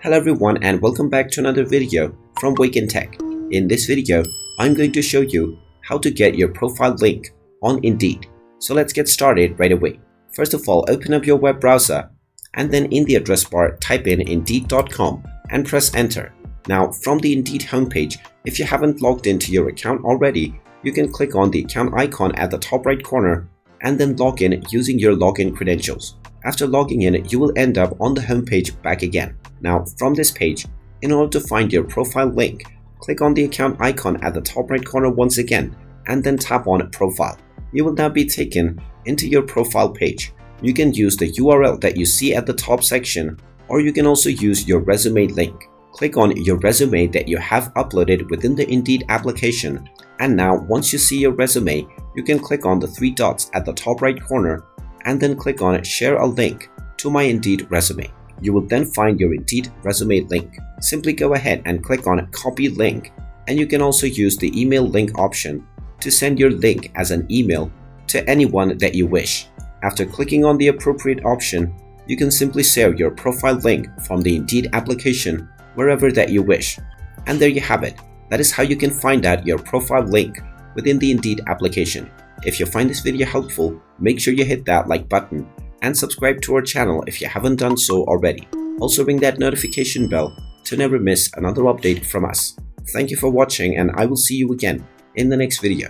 Hello everyone and welcome back to another video from Wake&Tech. In this video, I'm going to show you how to get your profile link on Indeed. So let's get started right away. First of all, open up your web browser and then in the address bar type in indeed.com and press enter. Now from the Indeed homepage, if you haven't logged into your account already, you can click on the account icon at the top right corner and then log in using your login credentials. After logging in, you will end up on the homepage back again. Now from this page, in order to find your profile link, click on the account icon at the top right corner once again and then tap on profile. You will now be taken into your profile page. You can use the URL that you see at the top section, or you can also use your resume link. Click on your resume that you have uploaded within the Indeed application, and now once you see your resume, you can click on the three dots at the top right corner and then click on share a link to my Indeed resume. You will then find your Indeed resume link. Simply go ahead and click on copy link, and you can also use the email link option to send your link as an email to anyone that you wish. After clicking on the appropriate option, you can simply share your profile link from the Indeed application wherever that you wish. And there you have it. That is how you can find out your profile link within the Indeed application. If you find this video helpful, make sure you hit that like button and subscribe to our channel if you haven't done so already. Also ring that notification bell to never miss another update from us. Thank you for watching, and I will see you again in the next video.